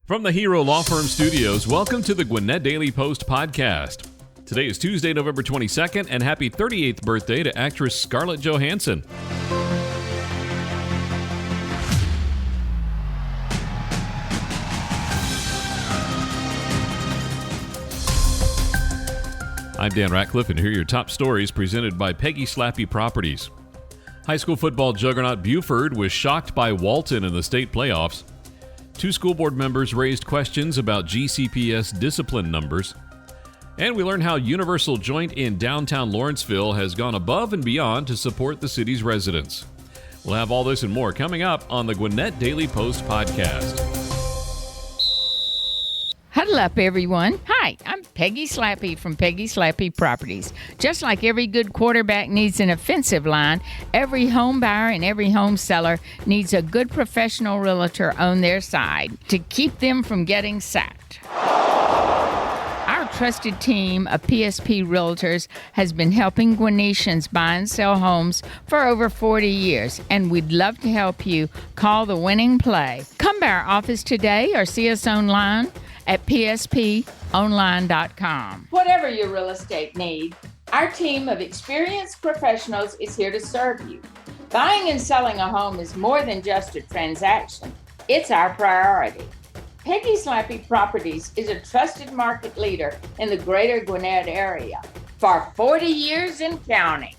From the Hero Law Firm Studios, welcome to the Gwinnett Daily Post Podcast. Today is Tuesday, November 22nd, and happy 38th birthday to actress Scarlett Johansson. I'm Dan Ratcliffe, and here are your top stories presented by Peggy Slappy Properties. High school football juggernaut Buford was shocked by Walton in the state playoffs. 2 school board members raised questions about GCPS discipline numbers. And we learned how Universal Joint in downtown Lawrenceville has gone above and beyond to support the city's residents. We'll have all this and more coming up on the Gwinnett Daily Post Podcast. Huddle up, everyone. Hi, I'm Peggy Slappy from Peggy Slappy Properties. Just like every good quarterback needs an offensive line, every home buyer and every home seller needs a good professional realtor on their side to keep them from getting sacked. Our trusted team of PSP realtors has been helping Gwinnetians buy and sell homes for over 40 years, and we'd love to help you call the winning play. Come by our office today or see us online at psponline.com. Whatever your real estate need, our team of experienced professionals is here to serve you. Buying and selling a home is more than just a transaction. It's our priority. Peggy Slappy Properties is a trusted market leader in the greater Gwinnett area for 40 years and counting.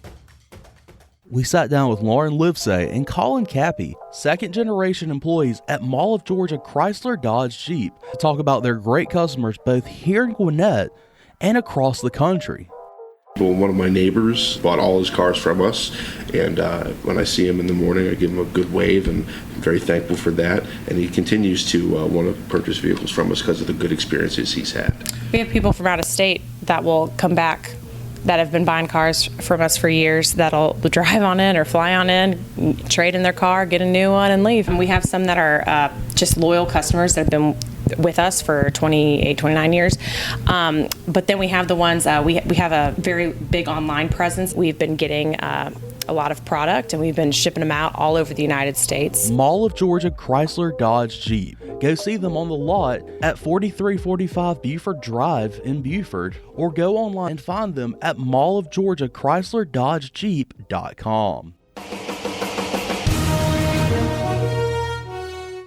We sat down with Lauren Livesay and Colin Cappy, second-generation employees at Mall of Georgia Chrysler Dodge Jeep, to talk about their great customers both here in Gwinnett and across the country. Well, one of my neighbors bought all his cars from us, and when I see him in the morning, I give him a good wave, and I'm very thankful for that. And he continues to want to purchase vehicles from us because of the good experiences he's had. We have people from out of state that will come back that have been buying cars from us for years that'll drive on in or fly on in, trade in their car, get a new one, and leave. And we have some that are just loyal customers that have been with us for 28, 29 years. But then we have the ones, we have a very big online presence. We've been getting a lot of product, and we've been shipping them out all over the United States. Mall of Georgia Chrysler Dodge Jeep. Go see them on the lot at 4345 Buford Drive in Buford, or go online and find them at mallofgeorgiachryslerDodgeJeep.com.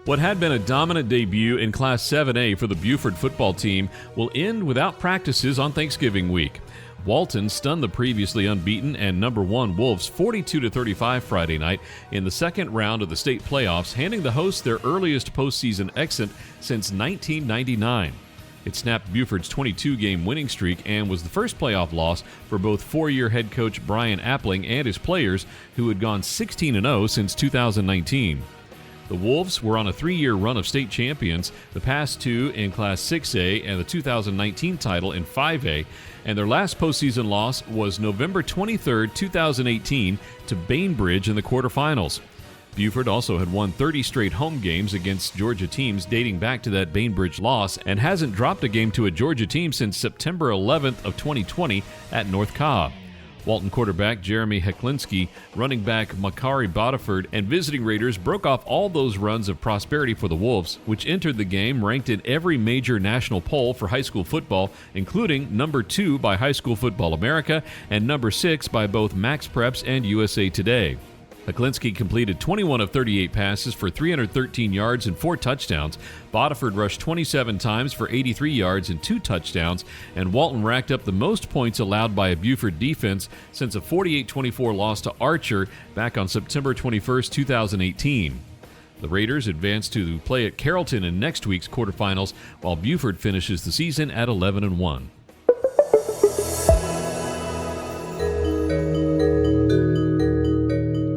What had been a dominant debut in Class 7A for the Buford football team will end without practices on Thanksgiving week. Walton stunned the previously unbeaten and number 1 Wolves 42-35 Friday night in the second round of the state playoffs, handing the hosts their earliest postseason exit since 1999. It snapped Buford's 22-game winning streak and was the first playoff loss for both four-year head coach Bryant Appling and his players, who had gone 16-0 since 2019. The Wolves were on a 3-year run of state champions, the past 2 in Class 6A and the 2019 title in 5A, and their last postseason loss was November 23, 2018, to Bainbridge in the quarterfinals. Buford also had won 30 straight home games against Georgia teams dating back to that Bainbridge loss and hasn't dropped a game to a Georgia team since September 11th of 2020 at North Cobb. Walton quarterback Jeremy Hecklinski, running back Makari Bodiford, and visiting Raiders broke off all those runs of prosperity for the Wolves, which entered the game ranked in every major national poll for high school football, including number 2 by High School Football America and number 6 by both MaxPreps and USA Today. Hecklinski completed 21 of 38 passes for 313 yards and 4 touchdowns. Bodiford rushed 27 times for 83 yards and 2 touchdowns, and Walton racked up the most points allowed by a Buford defense since a 48-24 loss to Archer back on September 21, 2018. The Raiders advance to play at Carrollton in next week's quarterfinals, while Buford finishes the season at 11-1.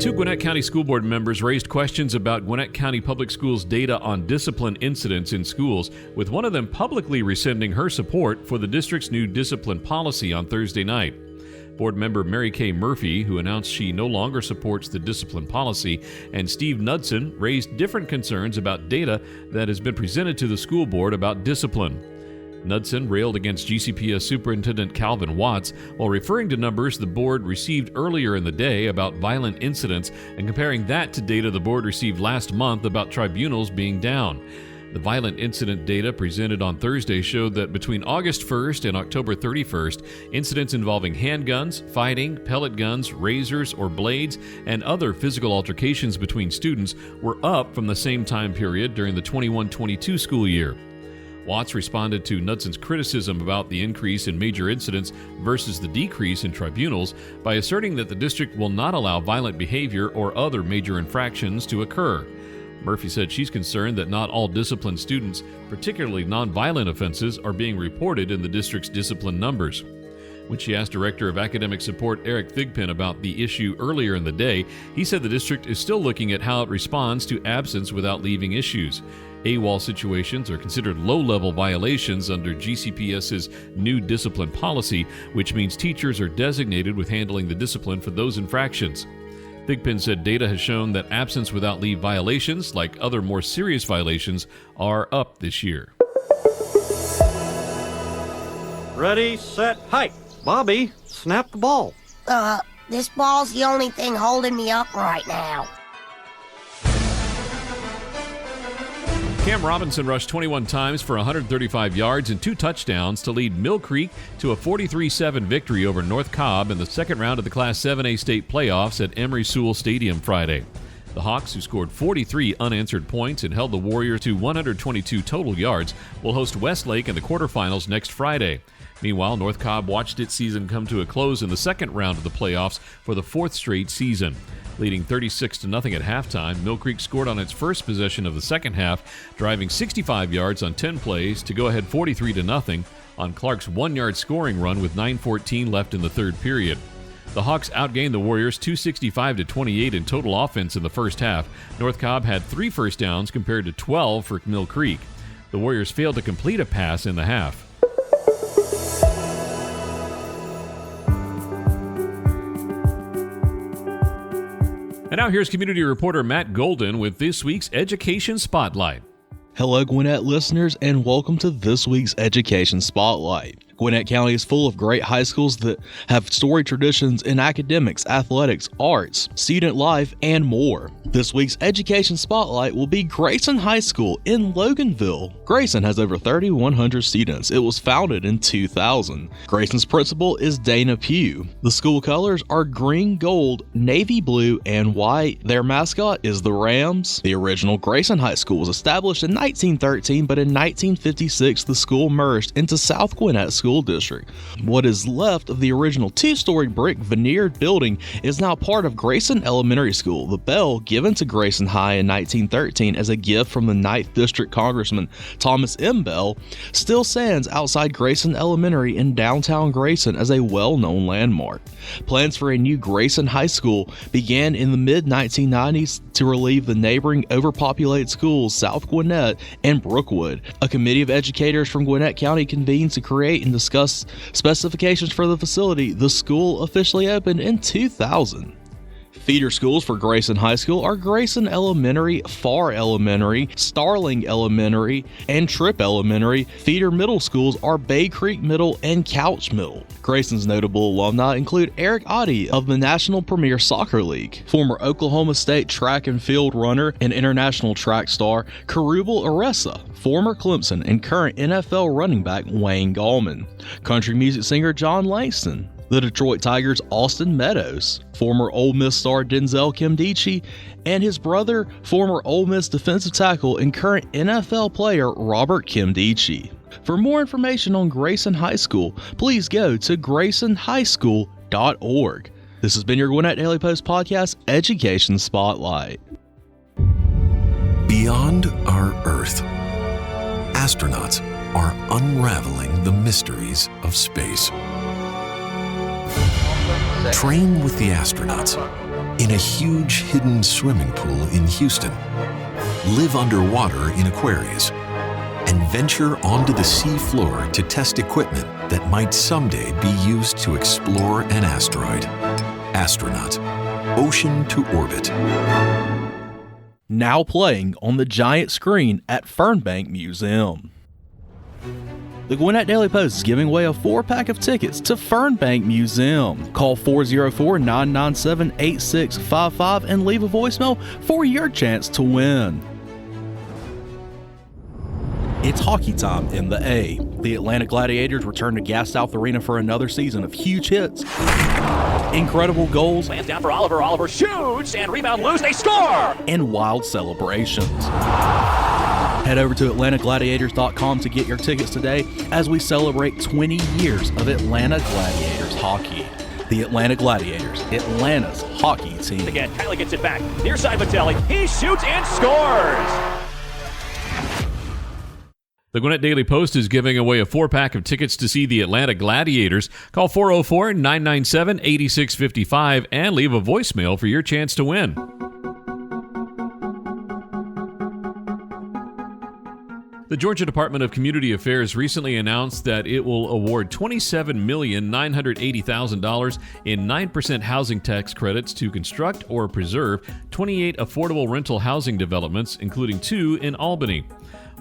Two Gwinnett County School Board members raised questions about Gwinnett County Public Schools' data on discipline incidents in schools, with one of them publicly rescinding her support for the district's new discipline policy on Thursday night. Board member Mary Kay Murphy, who announced she no longer supports the discipline policy, and Steve Knudsen raised different concerns about data that has been presented to the school board about discipline. Knudsen railed against GCPS Superintendent Calvin Watts while referring to numbers the board received earlier in the day about violent incidents and comparing that to data the board received last month about tribunals being down. The violent incident data presented on Thursday showed that between August 1st and October 31st, incidents involving handguns, fighting, pellet guns, razors or blades, and other physical altercations between students were up from the same time period during the 21-22 school year. Watts responded to Knudson's criticism about the increase in major incidents versus the decrease in tribunals by asserting that the district will not allow violent behavior or other major infractions to occur. Murphy said she's concerned that not all disciplined students, particularly nonviolent offenses, are being reported in the district's discipline numbers. When she asked Director of Academic Support Eric Thigpen about the issue earlier in the day, he said the district is still looking at how it responds to absence without leaving issues. AWOL situations are considered low-level violations under GCPS's new discipline policy, which means teachers are designated with handling the discipline for those infractions. Thigpen said data has shown that absence without leave violations, like other more serious violations, are up this year. Ready, set, hike. Bobby, snap the ball. This ball's the only thing holding me up right now. Cam Robinson rushed 21 times for 135 yards and 2 touchdowns to lead Mill Creek to a 43-7 victory over North Cobb in the second round of the Class 7A state playoffs at Emery Sewell Stadium Friday. The Hawks, who scored 43 unanswered points and held the Warriors to 122 total yards, will host Westlake in the quarterfinals next Friday. Meanwhile, North Cobb watched its season come to a close in the second round of the playoffs for the 4th straight season. Leading 36-0 at halftime, Mill Creek scored on its first possession of the second half, driving 65 yards on 10 plays to go ahead 43-0 on Clark's 1-yard scoring run with 9:14 left in the third period. The Hawks outgained the Warriors 265-28 in total offense in the first half. North Cobb had 3 first downs compared to 12 for Mill Creek. The Warriors failed to complete a pass in the half. And now here's community reporter Matt Golden with this week's Education Spotlight. Hello, Gwinnett listeners, and welcome to this week's Education Spotlight. Gwinnett County is full of great high schools that have storied traditions in academics, athletics, arts, student life, and more. This week's Education Spotlight will be Grayson High School in Loganville. Grayson has over 3,100 students. It was founded in 2000. Grayson's principal is Dana Pugh. The school colors are green, gold, navy blue, and white. Their mascot is the Rams. The original Grayson High School was established in 1913, but in 1956 the school merged into South Gwinnett School District. What is left of the original 2-story brick veneered building is now part of Grayson Elementary School. The bell, given to Grayson High in 1913 as a gift from the 9th District Congressman Thomas M. Bell, still stands outside Grayson Elementary in downtown Grayson as a well-known landmark. Plans for a new Grayson High School began in the mid-1990s to relieve the neighboring overpopulated schools South Gwinnett and Brookwood. A committee of educators from Gwinnett County convened to create and discuss specifications for the facility. The school officially opened in 2000. Feeder schools for Grayson High School are Grayson Elementary, Farr Elementary, Starling Elementary, and Tripp Elementary. Feeder middle schools are Bay Creek Middle and Couch Middle. Grayson's notable alumni include Eric Oddie of the National Premier Soccer League, former Oklahoma State track and field runner and international track star Karubal Aressa, former Clemson and current NFL running back Wayne Gallman, country music singer John Langston, the Detroit Tigers' Austin Meadows, former Ole Miss star Denzel Kimdichie, and his brother, former Ole Miss defensive tackle and current NFL player Robert Kimdichie. For more information on Grayson High School, please go to graysonhighschool.org. This has been your Gwinnett Daily Post Podcast Education Spotlight. Beyond our Earth, astronauts are unraveling the mysteries of space. Train with the astronauts in a huge hidden swimming pool in Houston. Live underwater in Aquarius and venture onto the sea floor to test equipment that might someday be used to explore an asteroid. Astronaut, Ocean to Orbit. Now playing on the giant screen at Fernbank Museum. The Gwinnett Daily Post is giving away a 4-pack of tickets to Fernbank Museum. Call 404-997-8655 and leave a voicemail for your chance to win. It's hockey time in the A. The Atlanta Gladiators return to Gas South Arena for another season of huge hits, incredible goals, lands down for Oliver. Oliver shoots and rebound loose. They score! And wild celebrations. Head over to AtlantaGladiators.com to get your tickets today as we celebrate 20 years of Atlanta Gladiators hockey. The Atlanta Gladiators, Atlanta's hockey team. Again, Kylie gets it back. Near side Vitelli. He shoots and scores! The Gwinnett Daily Post is giving away a 4-pack of tickets to see the Atlanta Gladiators. Call 404-997-8655 and leave a voicemail for your chance to win. The Georgia Department of Community Affairs recently announced that it will award $27,980,000 in 9% housing tax credits to construct or preserve 28 affordable rental housing developments, including 2 in Albany.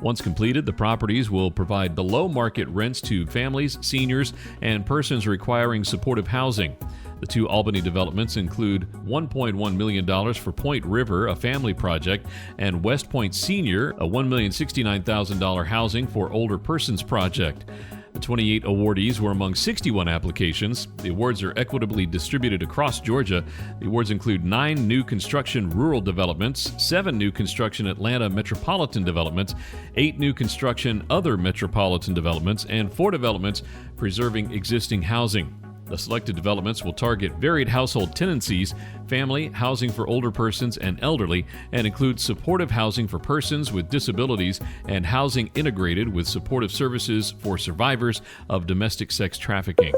Once completed, the properties will provide below-market rents to families, seniors, and persons requiring supportive housing. The 2 Albany developments include $1.1 million for Point River, a family project, and West Point Senior, a $1,069,000 housing for older persons project. The 28 awardees were among 61 applications. The awards are equitably distributed across Georgia. The awards include 9 new construction rural developments, 7 new construction Atlanta metropolitan developments, 8 new construction other metropolitan developments, and 4 developments preserving existing housing. The selected developments will target varied household tenancies, family, housing for older persons and elderly, and include supportive housing for persons with disabilities and housing integrated with supportive services for survivors of domestic sex trafficking.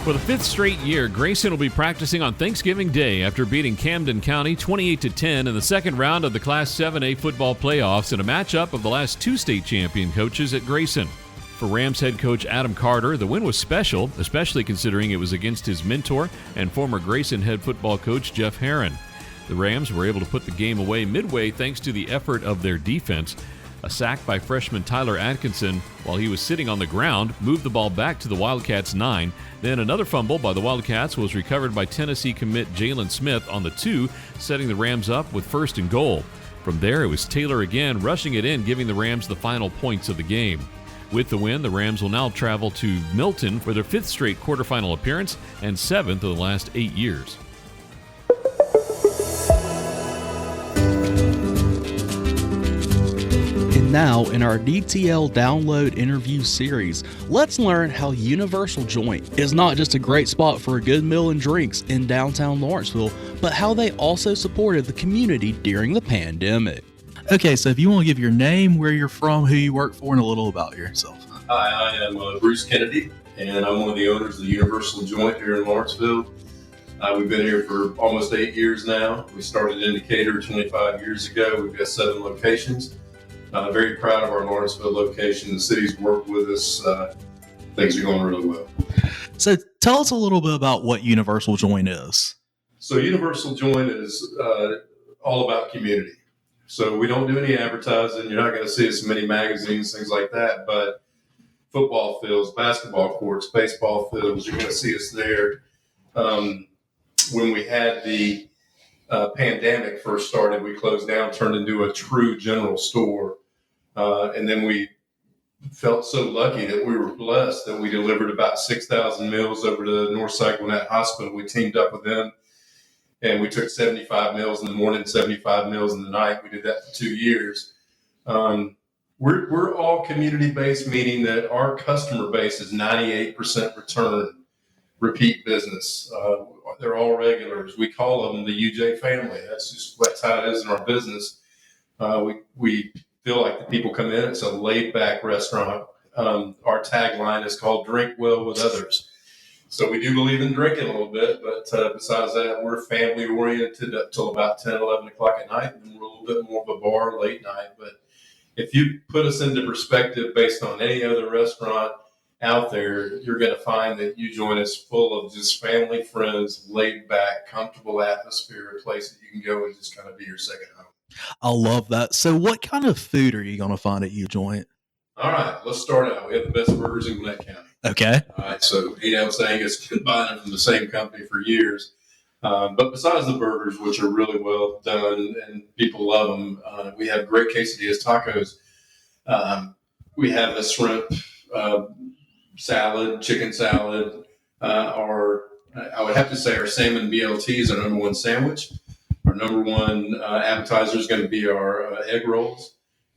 For the 5th straight year, Grayson will be practicing on Thanksgiving Day after beating Camden County 28-10 in the second round of the Class 7A football playoffs in a matchup of the last 2 state champion coaches at Grayson. For Rams head coach Adam Carter, the win was special, especially considering it was against his mentor and former Grayson head football coach Jeff Herron. The Rams were able to put the game away midway thanks to the effort of their defense. A sack by freshman Tyler Atkinson, while he was sitting on the ground, moved the ball back to the Wildcats' 9. Then another fumble by the Wildcats was recovered by Tennessee commit Jalen Smith on the 2, setting the Rams up with 1st and goal. From there, it was Taylor again, rushing it in, giving the Rams the final points of the game. With the win, the Rams will now travel to Milton for their 5th straight quarterfinal appearance and 7th of the last 8 years. Now, in our DTL Download interview series, let's learn how Universal Joint is not just a great spot for a good meal and drinks in downtown Lawrenceville, but how they also supported the community during the pandemic. Okay, so if you want to give your name, where you're from, who you work for, and a little about yourself. Hi, I am Bruce Kennedy, and I'm one of the owners of the Universal Joint here in Lawrenceville. We've been here for almost 8 years now. We started in Decatur 25 years ago. We've got 7 locations. Very proud of our Lawrenceville location. The city's worked with us. Things are going really well. So tell us a little bit about what Universal Joint is. So Universal Joint is all about community. So we don't do any advertising. You're not going to see us in many magazines, things like that. But football fields, basketball courts, baseball fields, you're going to see us there. When we had the pandemic first started, we closed down, turned into a true general store. And then we felt so lucky that we were blessed that we delivered about 6,000 meals over to Northside Gwinnett Hospital. We teamed up with them, and we took 75 meals in the morning, 75 meals in the night. We did that for 2 years. We're all community-based, meaning that our customer base is 98% repeat business. They're all regulars. We call them the UJ family. That's how it is in our business. We feel like the people come in. It's a laid-back restaurant. Our tagline is called "Drink Well with Others." So we do believe in drinking a little bit, but besides that, we're family-oriented up till about 10, 11 o'clock at night, and we're a little bit more of a bar late night. But if you put us into perspective based on any other restaurant out there, you're going to find that U-Joint is full of just family, friends, laid-back, comfortable atmosphere, a place that you can go and just kind of be your second home. I love that. So what kind of food are you going to find at U-Joint? All right, let's start out. We have the best burgers in Gwinnett County. Okay. All right, so Angus been buying them from the same company for years. But besides the burgers, which are really well done and people love them, we have great quesadillas, tacos. We have a shrimp salad, chicken salad. I would have to say our salmon BLT is our number one sandwich. Our number one appetizer is going to be our egg rolls.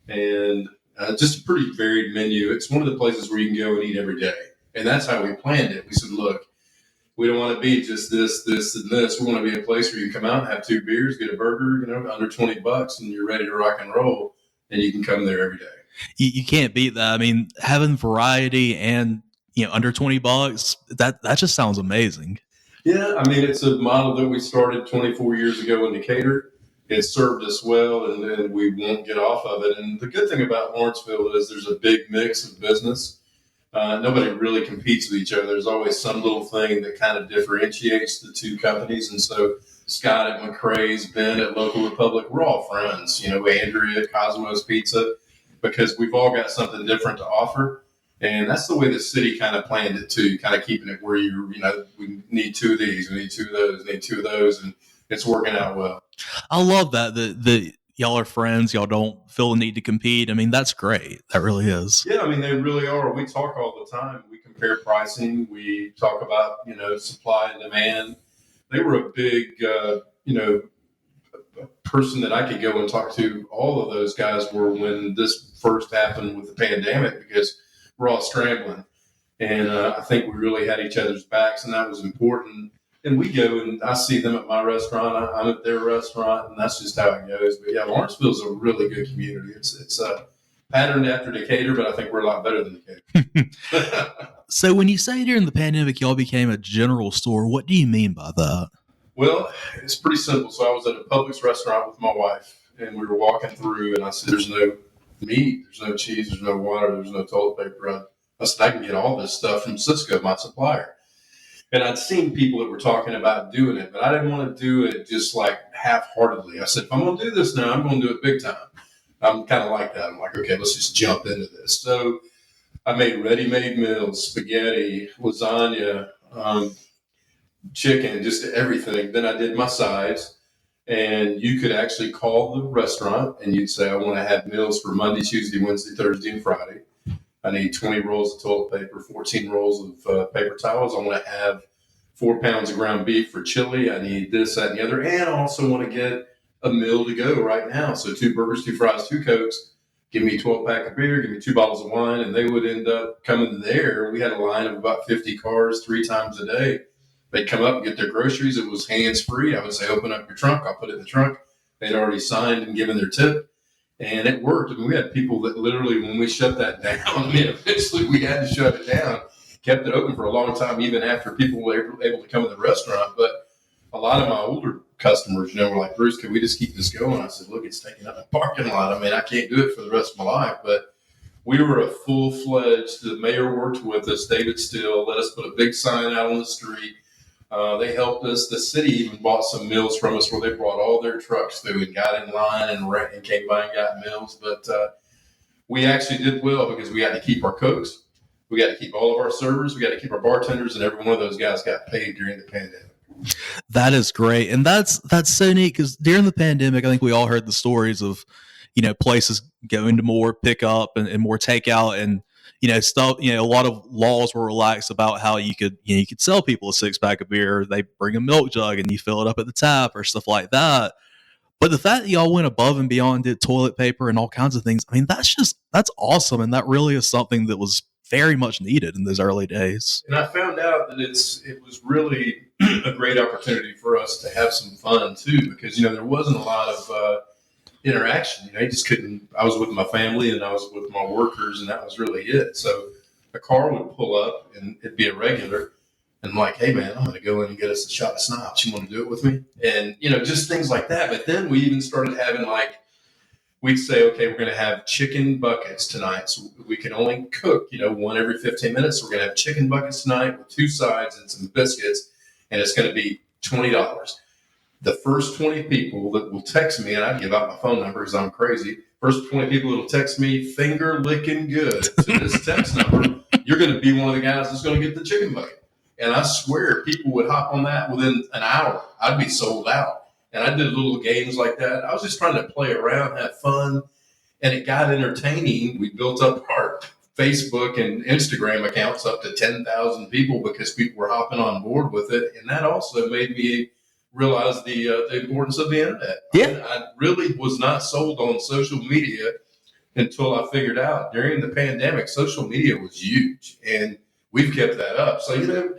And just a pretty varied menu. It's one of the places where you can go and eat every day. And that's how we planned it. We said, look, we don't want to be just this, and this. We want to be a place where you can come out and have 2 beers, get a burger, under $20, and you're ready to rock and roll, and you can come there every day. You can't beat that. I mean, having variety and under $20, that just sounds amazing. Yeah, I mean, it's a model that we started 24 years ago in Decatur. It served us well, and we won't get off of it. And the good thing about Lawrenceville is there's a big mix of business. Nobody really competes with each other. There's always some little thing that kind of differentiates the two companies. And so Scott at McCrae's, Ben at Local Republic, we're all friends. Andrea at Cosmo's Pizza, because we've all got something different to offer. And that's the way the city kind of planned it too, kind of keeping it where we need 2 of these, we need 2 of those, we need 2 of those. And it's working out well. I love that. The y'all are friends. Y'all don't feel the need to compete. I mean, that's great. That really is. Yeah, I mean, they really are. We talk all the time. We compare pricing. We talk about, supply and demand. They were a big, person that I could go and talk to. All of those guys were when this first happened with the pandemic, because we're all scrambling. And I think we really had each other's backs, and that was important. And we go, and I see them at my restaurant. I'm at their restaurant, and that's just how it goes. But yeah, Lawrenceville is a really good community. It's patterned after Decatur, but I think we're a lot better than Decatur. So when you say during the pandemic y'all became a general store, what do you mean by that? Well, it's pretty simple. So I was at a Publix restaurant with my wife, and we were walking through, and I said, there's no meat, there's no cheese, there's no water, there's no toilet paper. I said, I can get all this stuff from Cisco, my supplier. And I'd seen people that were talking about doing it, but I didn't want to do it just like half-heartedly. I said, if I'm going to do this now, I'm going to do it big time. I'm kind of like that. I'm like, okay, let's just jump into this. So I made ready-made meals, spaghetti, lasagna, chicken, just everything. Then I did my sides, and you could actually call the restaurant, and you'd say, I want to have meals for Monday, Tuesday, Wednesday, Thursday, and Friday. I need 20 rolls of toilet paper, 14 rolls of paper towels. I want to have 4 pounds of ground beef for chili. I need this, that, and the other. And I also want to get a meal to go right now. So 2 burgers, 2 fries, 2 Cokes. Give me a 12-pack of beer. Give me 2 bottles of wine. And they would end up coming there. We had a line of about 50 cars 3 times a day. They'd come up and get their groceries. It was hands-free. I would say, open up your trunk. I'll put it in the trunk. They'd already signed and given their tip. And it worked. I mean, we had people that literally, when we shut that down, eventually we had to shut it down, kept it open for a long time, even after people were able to come to the restaurant. But a lot of my older customers, were like, Bruce, can we just keep this going? I said, look, it's taking up a parking lot. I mean, I can't do it for the rest of my life. But we were a full-fledged, the mayor worked with us, David Still, let us put a big sign out on the street. They helped us. The city even bought some meals from us where they brought all their trucks through and got in line and came by and got meals. But we actually did well because we had to keep our cooks. We got to keep all of our servers. We got to keep our bartenders, and every one of those guys got paid during the pandemic. That is great. And that's so neat because during the pandemic, I think we all heard the stories of, places going to more pickup and more takeout and, stuff, a lot of laws were relaxed about how you could sell people a 6-pack of beer. They bring a milk jug and you fill it up at the tap or stuff like that. But the fact that y'all went above and beyond, did toilet paper and all kinds of things, I mean, that's awesome. And that really is something that was very much needed in those early days. And I found out that it was really a great opportunity for us to have some fun too, because, there wasn't a lot of, interaction. I just couldn't. I was with my family and I was with my workers, and that was really it. So a car would pull up and it'd be a regular, and I'm like, hey man, I'm going to go in and get us a shot of schnapps. You want to do it with me? And just things like that. But then we even started having we'd say, okay, we're going to have chicken buckets tonight. So we can only cook, 1 every 15 minutes. So we're going to have chicken buckets tonight with 2 sides and some biscuits, and it's going to be $20. The first 20 people that will text me, and I give out my phone number because I'm crazy. First 20 people that will text me, finger licking good, to this text number you're going to be one of the guys that's going to get the chicken bucket. And I swear people would hop on that within an hour. I'd be sold out. And I did little games like that. I was just trying to play around, have fun, and it got entertaining. We built up our Facebook and Instagram accounts up to 10,000 people because people were hopping on board with it. And that also made me realize the importance of the internet. Yeah. I really was not sold on social media until I figured out during the pandemic, social media was huge, and we've kept that up. So,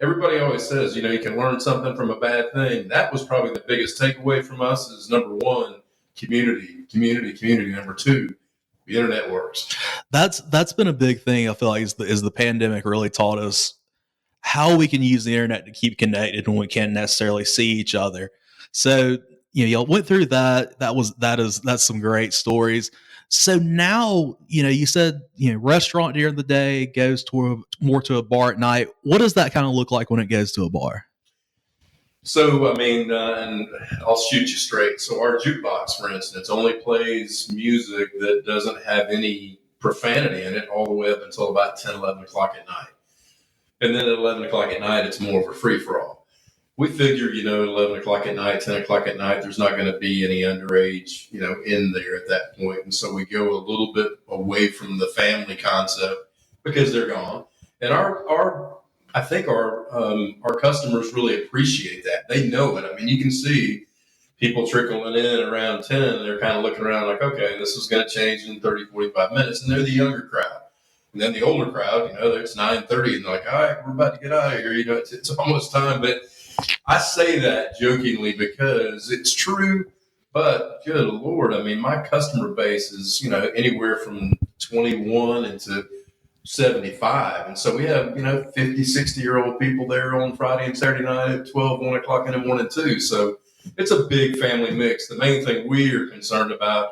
everybody always says, you can learn something from a bad thing. That was probably the biggest takeaway from us is number one, community. Number two, the internet works. That's been a big thing. I feel like is the pandemic really taught us how we can use the internet to keep connected when we can't necessarily see each other. So, y'all went through that. That's some great stories. So now, you said, restaurant during the day goes more to a bar at night. What does that kind of look like when it goes to a bar? So, and I'll shoot you straight. So our jukebox, for instance, only plays music that doesn't have any profanity in it all the way up until about 10, 11 o'clock at night. And then at 11 o'clock at night, it's more of a free-for-all. We figure, at 11 o'clock at night, 10 o'clock at night, there's not going to be any underage, in there at that point. And so we go a little bit away from the family concept because they're gone. And I think our customers really appreciate that. They know it. I mean, you can see people trickling in around 10, and they're kind of looking around like, okay, this is going to change in 30, 45 minutes. And they're the younger crowd. And then the older crowd, it's 9:30, and they're like, all right, we're about to get out of here. It's almost time. But I say that jokingly because it's true, but good Lord, I mean, my customer base is, anywhere from 21 into 75. And so we have, 50, 60-year-old people there on Friday and Saturday night at 12, 1 o'clock in the morning too. So it's a big family mix. The main thing we are concerned about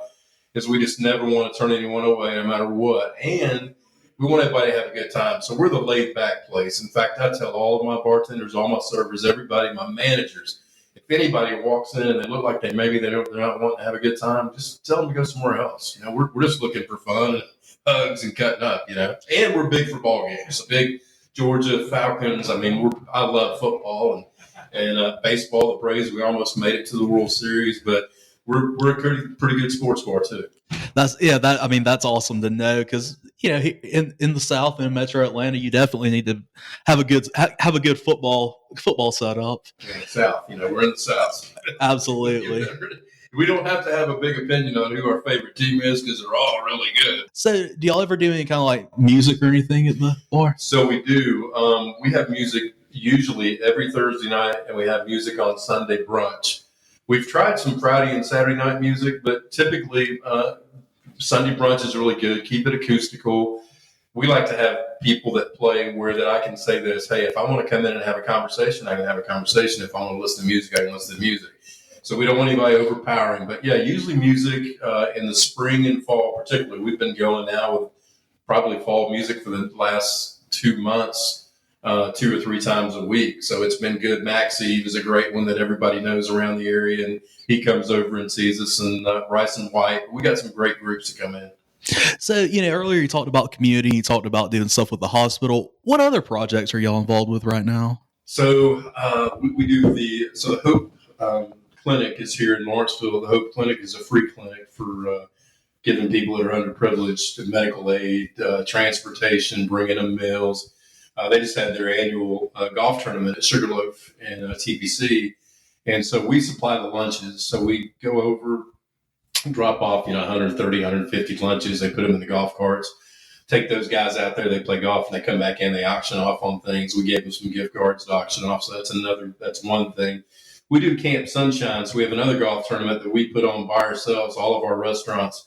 is we just never want to turn anyone away no matter what. And we want everybody to have a good time. So we're the laid back place. In fact, I tell all of my bartenders, all my servers, everybody, my managers, if anybody walks in and they look like they're not wanting to have a good time, just tell them to go somewhere else. We're just looking for fun and hugs and cutting up, and we're big for ball games. So big Georgia Falcons. I mean, I love football and baseball, the Braves. We almost made it to the World Series, but we're a pretty good sports bar too. That's awesome to know because in the South and Metro Atlanta, you definitely need to have a good football setup. In the South, we're in the South. Absolutely. We don't have to have a big opinion on who our favorite team is because they're all really good. So, do y'all ever do any kind of like music or anything at the bar? So we do. We have music usually every Thursday night, and we have music on Sunday brunch. We've tried some Friday and Saturday night music, but typically Sunday brunch is really good. Keep it acoustical. We like to have people that play where that I can say this, hey, if I want to come in and have a conversation, I can have a conversation. If I want to listen to music, I can listen to music. So we don't want anybody overpowering. But, yeah, usually music in the spring and fall particularly. We've been going now with probably fall music for the last 2 months. 2 or 3 times a week. So it's been good. Max Eve is a great one that everybody knows around the area, and he comes over and sees us, and Rice and White. We got some great groups to come in. So, earlier you talked about community, you talked about doing stuff with the hospital. What other projects are y'all involved with right now? So we do the Hope Clinic is here in Lawrenceville. The Hope Clinic is a free clinic for giving people that are underprivileged medical aid, transportation, bringing them meals. They just had their annual golf tournament at Sugarloaf and TPC. And so we supply the lunches. So we go over, drop off, 130, 150 lunches. They put them in the golf carts, take those guys out there. They play golf and they come back in. They auction off on things. We gave them some gift cards to auction off. So that's one thing. We do Camp Sunshine. So we have another golf tournament that we put on by ourselves, all of our restaurants.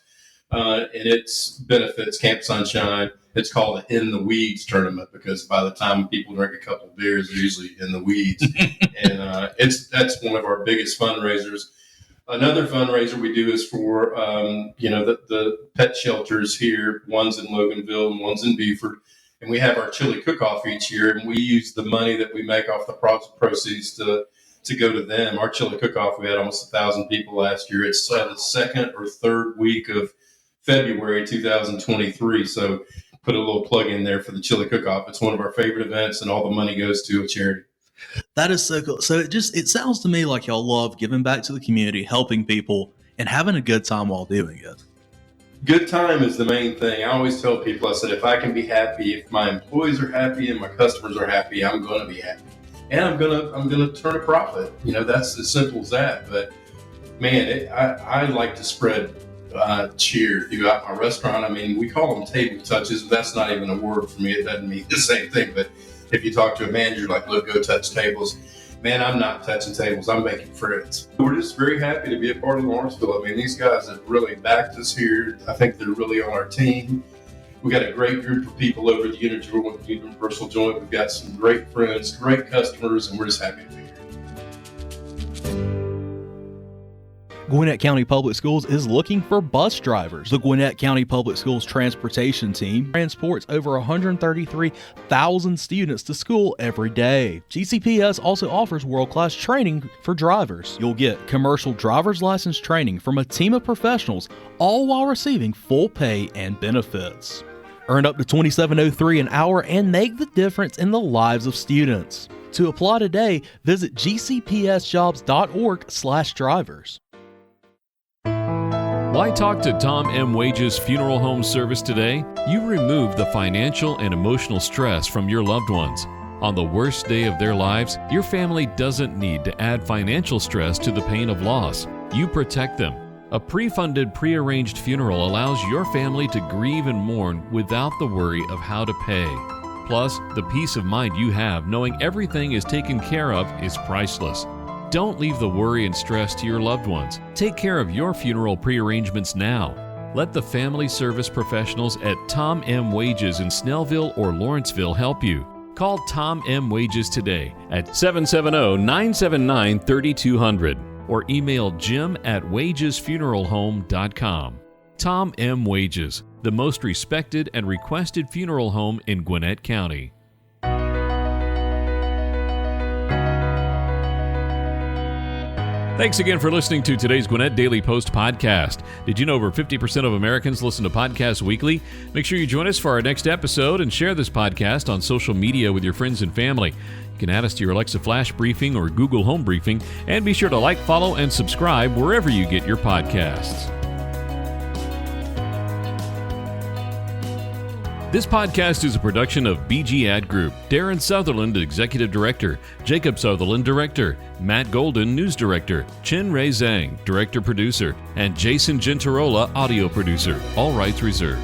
And its benefits, Camp Sunshine. It's called the In the Weeds tournament because by the time people drink a couple of beers, they're usually in the weeds. And that's one of our biggest fundraisers. Another fundraiser we do is for, the pet shelters here. One's in Loganville and one's in Buford. And we have our chili cook-off each year, and we use the money that we make off the proceeds to go to them. Our chili cook-off, we had almost 1,000 people last year. It's the second or third week of February 2023. So put a little plug in there for the chili cook-off. It's one of our favorite events, and all the money goes to a charity. That is so cool. So it sounds to me like y'all love giving back to the community, helping people, and having a good time while doing it. Good time is the main thing. I always tell people, I said, if I can be happy, if my employees are happy and my customers are happy, I'm going to be happy. And I'm gonna turn a profit. That's as simple as that. But man, I like to spread cheer throughout my restaurant. I mean, we call them table touches, but that's not even a word for me. It doesn't mean the same thing. But if you talk to a manager, like, look, go touch tables. Man, I'm not touching tables. I'm making friends. We're just very happy to be a part of Lawrenceville. I mean, these guys have really backed us here. I think they're really on our team. We got a great group of people over at the Universal Joint. We've got some great friends, great customers, and we're just happy to be here. Gwinnett County Public Schools is looking for bus drivers. The Gwinnett County Public Schools transportation team transports over 133,000 students to school every day. GCPS also offers world-class training for drivers. You'll get commercial driver's license training from a team of professionals, all while receiving full pay and benefits. Earn up to $27.03 an hour and make the difference in the lives of students. To apply today, visit gcpsjobs.org/drivers. Why talk to Tom M. Wages Funeral Home Service today? You remove the financial and emotional stress from your loved ones. On the worst day of their lives, your family doesn't need to add financial stress to the pain of loss. You protect them. A pre-funded, pre-arranged funeral allows your family to grieve and mourn without the worry of how to pay. Plus, the peace of mind you have knowing everything is taken care of is priceless. Don't leave the worry and stress to your loved ones. Take care of your funeral pre-arrangements now. Let the family service professionals at Tom M. Wages in Snellville or Lawrenceville help you. Call Tom M. Wages today at 770-979-3200 or email jim@wagesfuneralhome.com. Tom M. Wages, the most respected and requested funeral home in Gwinnett County. Thanks again for listening to today's Gwinnett Daily Post Podcast. Did you know over 50% of Americans listen to podcasts weekly? Make sure you join us for our next episode and share this podcast on social media with your friends and family. You can add us to your Alexa Flash Briefing or Google Home Briefing, and be sure to like, follow, and subscribe wherever you get your podcasts. This podcast is a production of BG Ad Group. Darren Sutherland, Executive Director. Jacob Sutherland, Director. Matt Golden, News Director. Chen Ray Zhang, Director Producer. And Jason Gentarola, Audio Producer. All rights reserved.